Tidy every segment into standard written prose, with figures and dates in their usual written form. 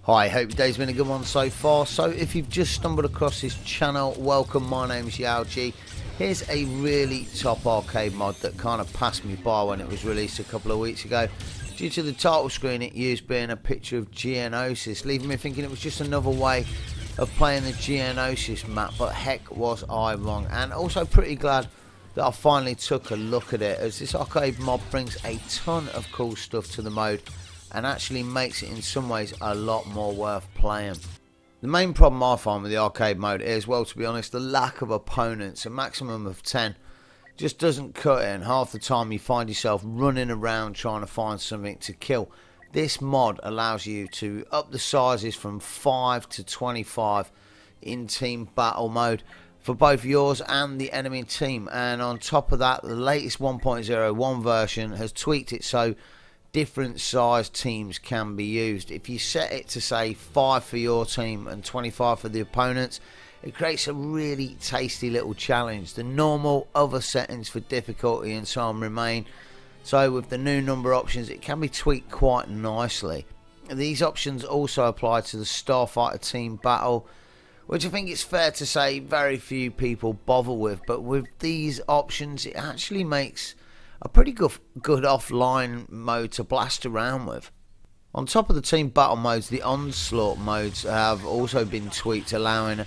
Hi, hope your day's been a good one so far. So if you've just stumbled across this channel, welcome. My name's Yao-G. Here's a really top arcade mod that kind of passed me by when it was released a couple of weeks ago, due to the title screen it used being a picture of Geonosis, leaving me thinking it was just another way of playing the Geonosis map, but heck was I wrong. And also pretty glad that I finally took a look at it, as this arcade mod brings a ton of cool stuff to the mode and actually makes it in some ways a lot more worth playing. The main problem I find with the arcade mode is, well, to be honest, the lack of opponents. A maximum of 10 just doesn't cut it, and half the time you find yourself running around trying to find something to kill. This mod allows you to up the sizes from 5 to 25 in team battle mode for both yours and the enemy team, and on top of that, the latest 1.01 version has tweaked it so different size teams can be used. If you set it to say 5 for your team and 25 for the opponents, it creates a really tasty little challenge. The normal other settings for difficulty and so on remain, so with the new number options it can be tweaked quite nicely. These options also apply to the Starfighter team battle, which I think it's fair to say very few people bother with, but with these options it actually makes a pretty good offline mode to blast around with. On top of the team battle modes, the onslaught modes have also been tweaked, allowing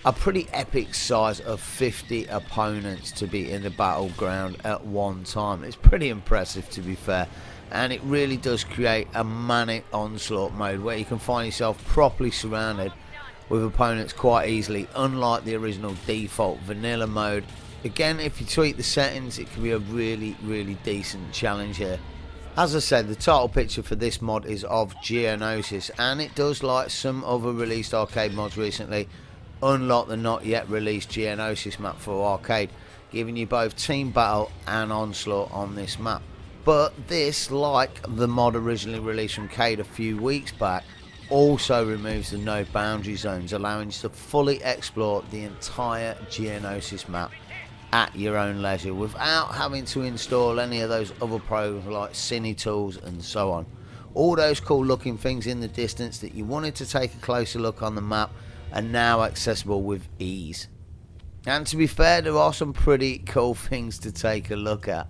a pretty epic size of 50 opponents to be in the battleground at one time. It's pretty impressive, to be fair, and it really does create a manic onslaught mode where you can find yourself properly surrounded with opponents quite easily, unlike the original default vanilla mode. Again, if you tweak the settings, it can be a really decent challenge here. As I said, the title picture for this mod is of Geonosis, and it does, like some other released arcade mods recently, unlock the not yet released Geonosis map for arcade, giving you both team battle and onslaught on this map. But this, like the mod originally released from Cade a few weeks back, also removes the no boundary zones, allowing you to fully explore the entire Geonosis map at your own leisure without having to install any of those other programs like Cine Tools and so on. All those cool looking things in the distance that you wanted to take a closer look on the map are now accessible with ease. And to be fair, there are some pretty cool things to take a look at.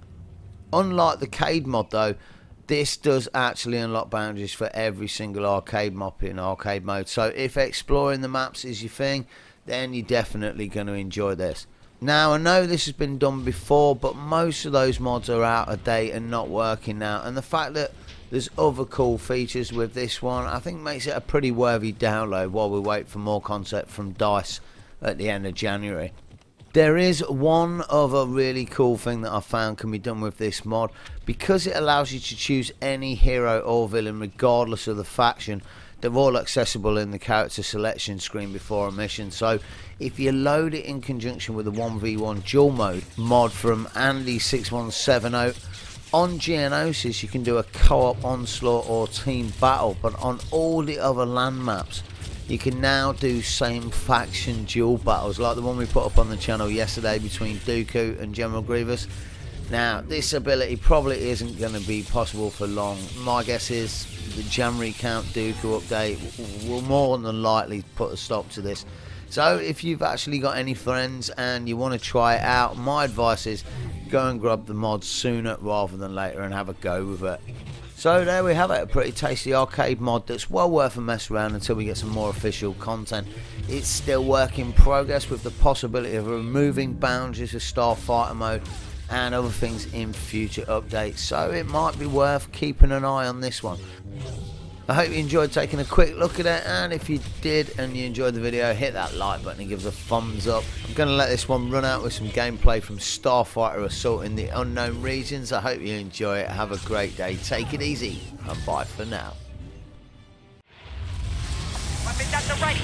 Unlike the Cade mod though, this does actually unlock boundaries for every single arcade map in arcade mode, so if exploring the maps is your thing, then you're definitely going to enjoy this. Now, I know this has been done before, but most of those mods are out of date and not working now, and the fact that there's other cool features with this one, I think makes it a pretty worthy download while we wait for more concept from DICE at the end of January. There is one other really cool thing that I found can be done with this mod. Because it allows you to choose any hero or villain regardless of the faction, they're all accessible in the character selection screen before a mission. So if you load it in conjunction with the 1v1 duel mode mod from Andy6170, on Geonosis you can do a co-op onslaught or team battle, but on all the other land maps you can now do same faction duel battles like the one we put up on the channel yesterday between Dooku and General Grievous. Now, this ability probably isn't going to be possible for long. My guess is the January Count Dooku update will more than likely put a stop to this. So if you've actually got any friends and you want to try it out, my advice is go and grab the mod sooner rather than later and have a go with it. So there we have it, a pretty tasty arcade mod that's well worth a mess around until we get some more official content. It's still work in progress with the possibility of removing boundaries of Starfighter mode and other things in future updates, so it might be worth keeping an eye on this one. I hope you enjoyed taking a quick look at it, and if you did and you enjoyed the video, hit that like button and give us a thumbs up. I'm going to let this one run out with some gameplay from Starfighter Assault in the Unknown Regions. I hope you enjoy it. Have a great day, take it easy, and bye for now. Weapons at the ready.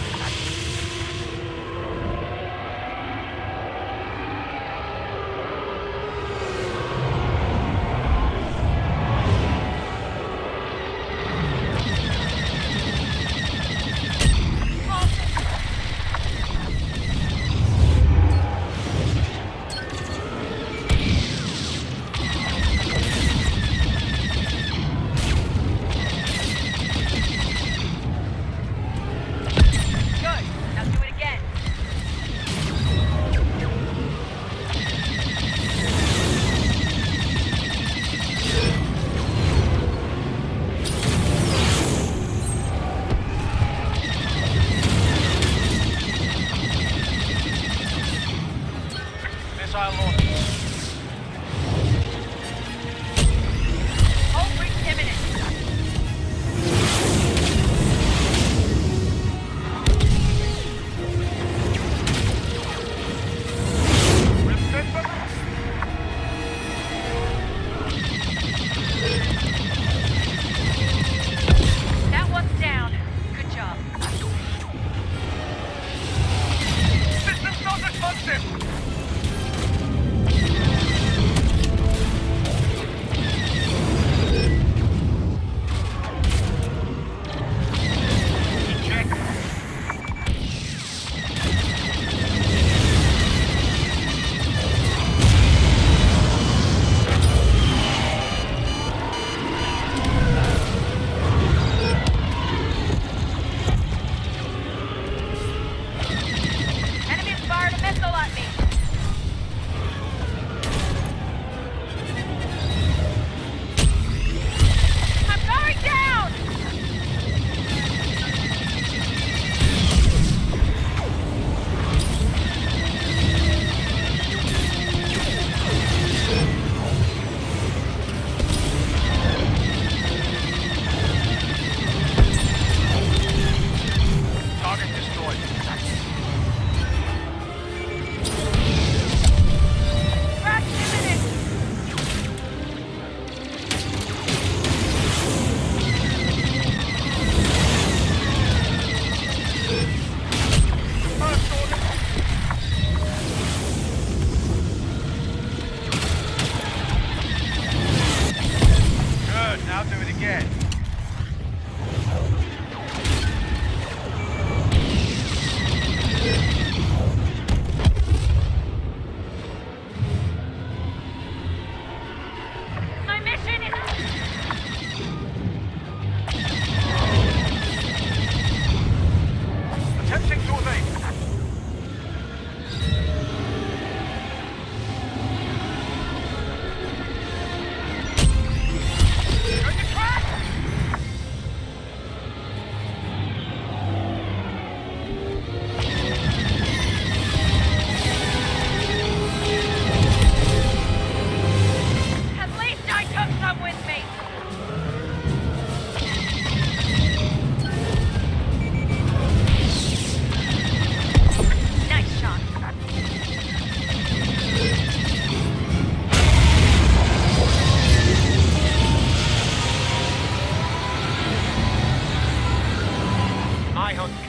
I hunt